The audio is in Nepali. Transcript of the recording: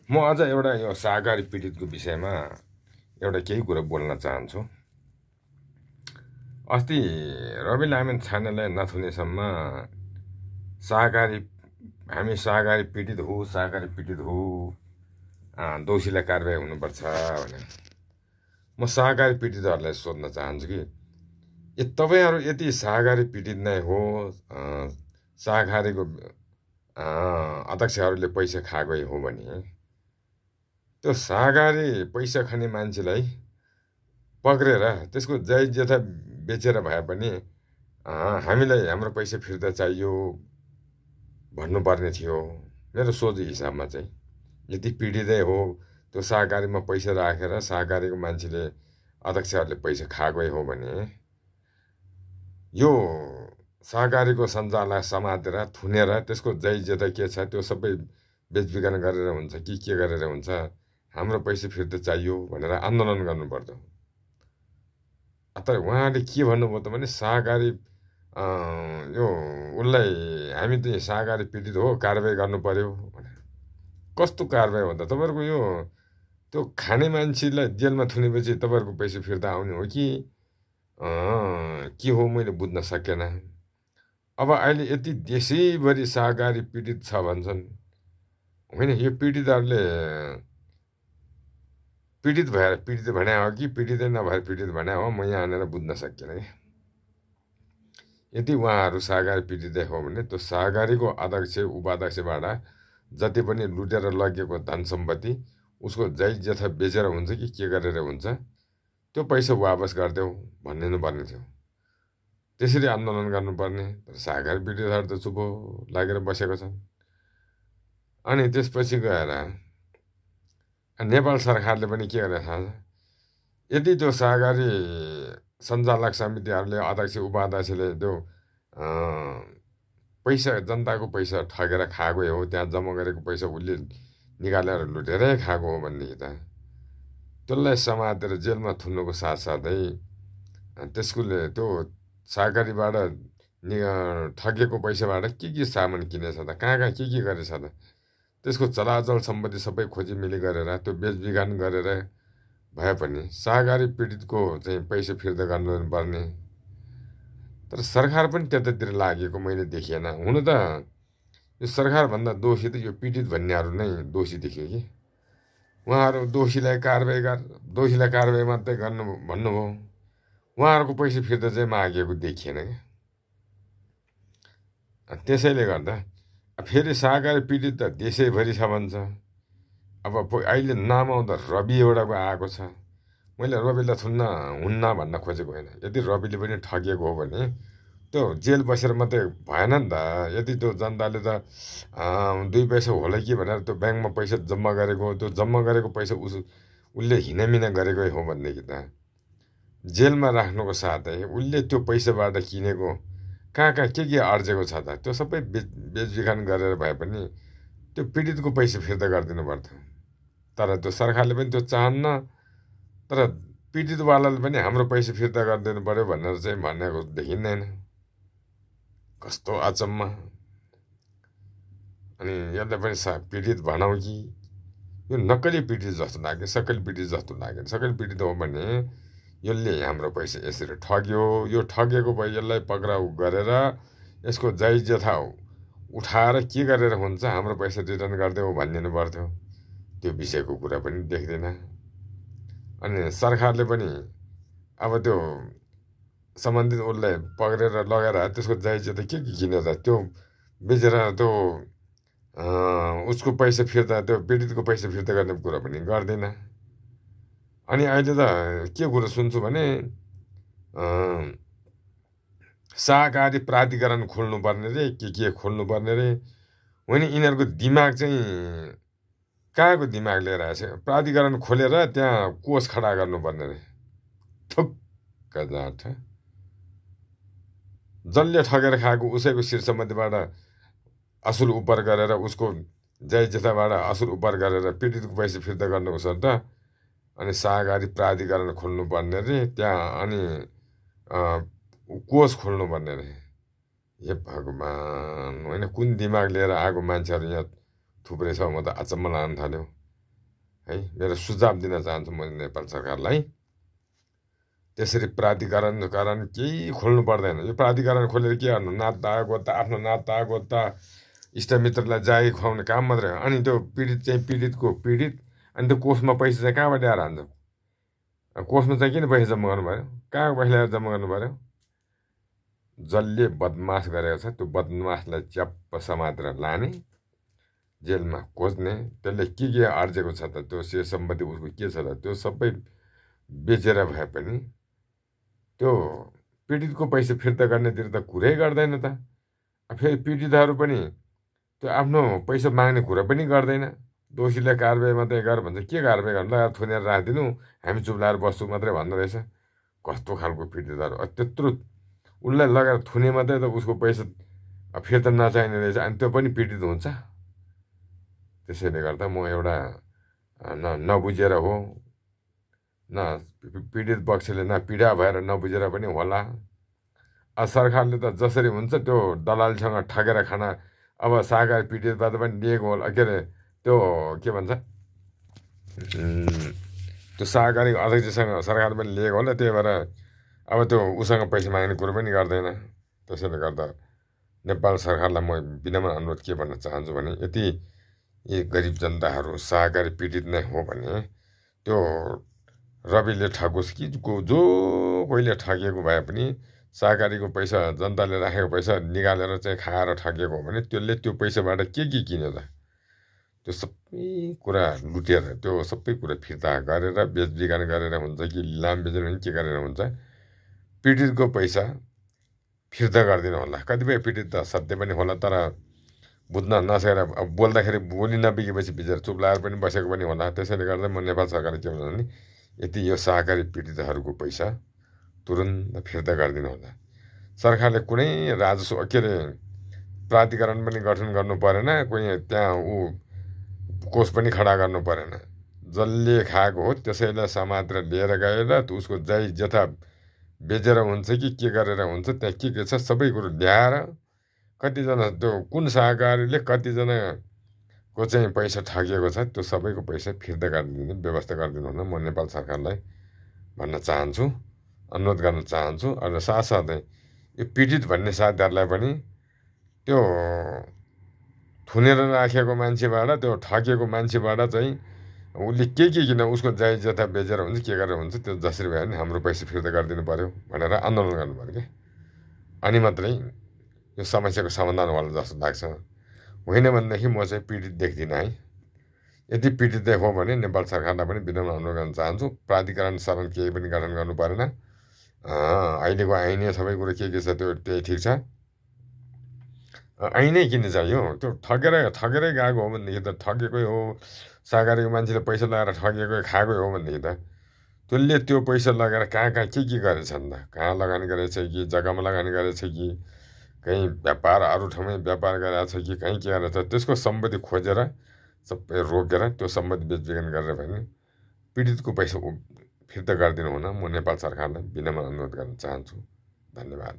म अझ एउटा यो सहकारी पीडितको विषयमा एउटा केही कुरा बोल्न चाहन्छु। अस्ति रवि लामिन छानेलाई नथुनेसम्म हामी सहकारी पीडित हो, दोषीलाई कारबाही हुनुपर्छ भने म सहकारी पीडितहरूलाई सोध्न चाहन्छु कि तपाईँहरू यदि सहकारी पीडित नै हो, सहकारीको अध्यक्षहरूले पैसा खाएकै हो भने त्यो सहकारी पैसा खाने मान्छेलाई पक्रेर त्यसको जय जेठा बेचेर भए पनि हामीलाई हाम्रो पैसा फिर्ता चाहियो भन्नुपर्ने थियो। मेरो सोझ हिसाबमा चाहिँ यदि पीडितै हो, त्यो सहकारीमा पैसा राखेर सहकारीको मान्छेले अध्यक्षहरूले पैसा खाएकै हो भने यो सहकारीको सञ्चाललाई समातेर थुनेर त्यसको जय जेठा के छ त्यो सबै बेचबिखन गरेर हुन्छ कि के गरेर हुन्छ, हाम्रो पैसा फिर्ता चाहियो भनेर आन्दोलन गर्नुपर्थ्यो। तर उहाँले के भन्नुभयो त भने सहकारी यो उसलाई हामी चाहिँ सहकारी पीडित हो, कारबाही गर्नु पर्यो भने। कस्तो कारबाही हो त? तपाईँहरूको यो त्यो खाने मान्छेलाई जेलमा थुनेपछि तपाईँहरूको पैसा फिर्ता आउने हो कि के हो मैले बुझ्न सकेन। अब अहिले यति देशैभरि सहकारी पीडित छ भन्छन् होइन, यो पीडितहरूले पीडित भएर पीडित भने हो कि पीडितै नभएर पीडित भने हो, म यहाँ आनेर बुझ्न सकिनँ कि। यदि उहाँहरू सहकारी पीडितै हो भने त्यो सहकारीको अध्यक्ष उपाध्यक्षबाट जति पनि लुटेर लगेको धन सम्पत्ति उसको जय जेठा बेचेर हुन्छ कि के गरेर हुन्छ त्यो पैसा वापस गरिदेऊ भनिदिनुपर्ने थियो। त्यसरी आन्दोलन गर्नुपर्ने। तर सहकारी पीडितहरू त चुप लागेर बसेको छन्। अनि त्यसपछि गएर नेपाल सरकारले पनि के गरेछ? यदि त्यो सहकारी सञ्चालक समितिहरूले अध्यक्ष उपाध्यक्षले त्यो पैसा जनताको पैसा ठगेर खाएकै हो, त्यहाँ जम्मा गरेको पैसा उसले निकालेर लुटेरै खाएको हो भनेदेखि त त्यसलाई समातेर जेलमा थुन्नुको साथसाथै त्यसकोले त्यो सहकारीबाट ठगेको पैसाबाट के सामान किनेछ त, कहाँ के गरेछ त, त्यसको चलाचल सम्पत्ति सबै खोजिमेली गरेर त्यो बेचबिखन गरेर भए पनि सहकारी पीडितको चाहिँ पैसा फिर्ता गर्नुपर्ने। तर सरकार पनि त्यतातिर लागेको मैले देखिएन। हुन त यो सरकारभन्दा दोषी त यो पीडित भन्नेहरू नै दोषी देखियो कि। उहाँहरू दोषीलाई कारबाही मात्रै गर्नु भन्नुभयो, उहाँहरूको पैसा फिर्ता चाहिँ मागेको देखिएन क्या। त्यसैले गर्दा फेरि सहकारी पीडित त देशैभरि छ भन्छ। अब अहिले नाम आउँदा रवि एउटाको आएको छ। मैले रविलाई हुन्न भन्न खोजेको होइन। यदि रविले पनि ठगिएको हो भने त्यो जेल बसेर मात्रै भएन नि त। यदि त्यो जनताले त 2 पैसा होला कि भनेर त्यो ब्याङ्कमा पैसा जम्मा गरेको, त्यो जम्मा गरेको पैसा उसले हिनामिना गरेकै हो भनेदेखि त जेलमा राख्नुको साथै उसले त्यो पैसाबाट किनेको कहाँ के अर्जेको छ त त्यो सबै बेचबिखन गरेर भए पनि त्यो पीडितको पैसा फिर्ता गरिदिनु पर्थ्यो। तर त्यो सरकारले पनि त्यो चाहन्न। तर पीडितवालाले पनि हाम्रो पैसा फिर्ता गरिदिनु पर्यो भनेर चाहिँ भनेको देखिँदैन। कस्तो अचम्म। अनि यसलाई पनि पीडित भनौँ कि यो नक्कली पीडित जस्तो लाग्यो, सक्कली पीडित जस्तो लाग्यो। सक्कली पीडित हो भने यसले हाम्रो पैसा यसरी ठग्यो, यो ठगेको पैसालाई पक्राउ गरेर यसको जय जेठा उठाएर के गरेर हुन्छ हाम्रो पैसा रिटर्न गरिदेऊ भनिदिनु पर्थ्यो। त्यो विषयको कुरा पनि देख्दैन। अनि सरकारले पनि अब त्यो सम्बन्धित उसलाई पक्रेर लगेर त्यसको जय जेठा के किनेर त्यो बेचेर त्यो उसको पैसा फिर्ता, त्यो पीडितको पैसा फिर्ता गर्ने कुरा पनि गर्दैन। अनि अहिले त के कुरो सुन्छु भने सहकारी प्राधिकरण खोल्नुपर्ने रे, के खोल्नुपर्ने रे। होइन, यिनीहरूको दिमाग चाहिँ कहाँको दिमाग लिएर आएछ? प्राधिकरण खोलेर त्यहाँ कोष खडा गर्नुपर्ने रे। ठुक्क जाठ। जसले ठगेर खाएको उसैको शीर्षमध्येबाट असुल उपर गरेर उसको जय जेठाबाट असुल उपर गरेर पीडितको पैसा फिर्ता गर्नुको सट्ट अनि सहकारी प्राधिकरण खोल्नुपर्ने रे, त्यहाँ अनि कोष खोल्नुपर्ने रे। हे भगवान्, होइन कुन दिमाग लिएर आएको मान्छेहरू यहाँ थुप्रै छ। म त अचम्म लाग्न थाल्यो। है मेरो सुझाव दिन चाहन्छु म नेपाल सरकारलाई। त्यसरी प्राधिकरण केही खोल्नु पर्दैन। यो प्राधिकरण खोलेर के गर्नु, नाच्दा गोद्दा आफ्नो नाच्दा गोद्दा इष्टमित्रलाई जागी खुवाउने काम मात्रै हो। अनि त्यो पीडित चाहिँ पीडितको पीडित, अनि त्यो कोषमा पैसा चाहिँ कहाँबाट आएर हान्छ? कोषमा चाहिँ किन पैसा जम्मा गर्नु पऱ्यो? कहाँ पैसा ल्याएर जम्मा गर्नु पऱ्यो? जसले बदमास गरेको छ त्यो बदमासलाई च्याप्प समातेर लाने, जेलमा खोज्ने, त्यसले के आर्जेको छ त, त्यो शेष सम्पत्ति उसको के छ त, त्यो सबै बेचेर भए पनि त्यो पीडितको पैसा फिर्ता गर्नेतिर त कुरै गर्दैन त। फेरि पीडितहरू पनि त्यो आफ्नो पैसा माग्ने कुरा पनि गर्दैन। दोषीलाई कारबाही मात्रै गर भन्छ। के कारबाही गर्नु, लगाएर थुनेर राखिदिनु, हामी चुप लाएर बस्छु मात्रै भन्दो रहेछ। कस्तो खालको पीडितहरू! त्यत्रो उसलाई लगाएर थुने मात्रै त उसको पैसा फिर्ता नचाहिने रहेछ, अनि त्यो पनि पीडित हुन्छ। त्यसैले गर्दा म एउटा नबुझेर हो, न पीडित पक्षले न पीडा भएर नबुझेर पनि होला। सरकारले त जसरी हुन्छ त्यो दलालसँग ठगेर खाना, अब सहकारी पीडितबाट पनि लिएको होला, के अरे त्यो के भन्छ, त्यो सहकारी अध्यक्षसँग सरकार पनि लिएको होला। त्यही भएर अब त्यो उसँग पैसा माग्ने कुरो पनि गर्दैन। त्यसैले गर्दा नेपाल सरकारलाई म विनम्र अनुरोध के भन्न चाहन्छु भने, यदि यी गरिब जनताहरू सहकारी पीडित नै हो भने त्यो रविले ठगोस् कि जो कोहीले ठगिएको भए पनि सहकारीको पैसा, जनताले राखेको पैसा निकालेर चाहिँ खाएर ठगिएको हो भने त्यसले त्यो पैसाबाट के किन्यो त? त्यो सबै कुरा लुटेर त्यो सबै कुरा फिर्ता गरेर बेचबिखन गरेर हुन्छ कि लिलाम बेचेर के गरेर हुन्छ, पीडितको पैसा फिर्ता गरिदिनु होला। कतिपय पीडित त सत्य पनि होला, तर बुझ्न नसकेर अब बोल्दाखेरि बोली नबिकेपछि बिचरा चुप लागेर पनि बसेको पनि होला। त्यसैले गर्दा म नेपाल सरकारले के भन्छ भने, यदि यो सहकारी पीडितहरूको पैसा तुरुन्त फिर्ता गरिदिनु होला। सरकारले कुनै राजस्व के अरे प्राधिकरण पनि गठन गर्नु परेन, कोही त्यहाँ कोष पनि खडा गर्नु परेन। जसले खाएको हो त्यसैलाई समातेर लिएर गएर उसको जाय जथा बेचेर हुन्छ कि के गरेर हुन्छ, त्यहाँ के छ सबै कुरो ल्याएर, कतिजना त्यो कुन सहकारीले कतिजनाको चाहिँ पैसा ठगिएको छ त्यो सबैको पैसा फिर्ता गरिदिने व्यवस्था गरिदिनु हुन म नेपाल सरकारलाई भन्न चाहन्छु, अनुरोध गर्न चाहन्छु। र साथसाथै यो पीडित भन्ने साथीहरूलाई पनि त्यो थुनेर राखेको मान्छेबाट, त्यो ठगिएको मान्छेबाट चाहिँ उसले के किन उसको जाय जथा बेचेर हुन्छ के गरेर हुन्छ, त्यो जसरी भए पनि हाम्रो पैसा फिर्ता गरिदिनु पर्यो भनेर आन्दोलन गर्नु पर्यो क्या। अनि मात्रै यो समस्याको समाधान होला जस्तो लाग्छ। होइन भनेदेखि म चाहिँ पीडित देख्दिनँ है। यदि पीडित हो भने नेपाल सरकारलाई पनि विनम्र अनुरोध गर्न चाहन्छु, प्राधिकरण शरण केही पनि गठन गर्नु परेन। अहिलेको ऐनै सबै कुरो के छ त्यो त्यही ठिक छ। ऐनै किन चाहियो? त्यो ठगेरै गएको हो भनेदेखि त ठगेकै हो, सहकारीको मान्छेले पैसा लगाएर ठगेकै खाएकै हो भनेदेखि त त्यसले त्यो पैसा लगाएर कहाँ के गरेछ नि त? कहाँ लगानी गरेछ कि जग्गामा लगानी गरेछ कि कहीँ व्यापार अरू ठाउँमै व्यापार गरेछ कि कहीँ के गरेछ, त्यसको सम्पत्ति खोजेर सबै रोकेर त्यो सम्पत्ति बेचबिखन गरेर भने पीडितको पैसा फिर्ता गरिदिनु हुन म नेपाल सरकारलाई विनम्र अनुरोध गर्न चाहन्छु। धन्यवाद।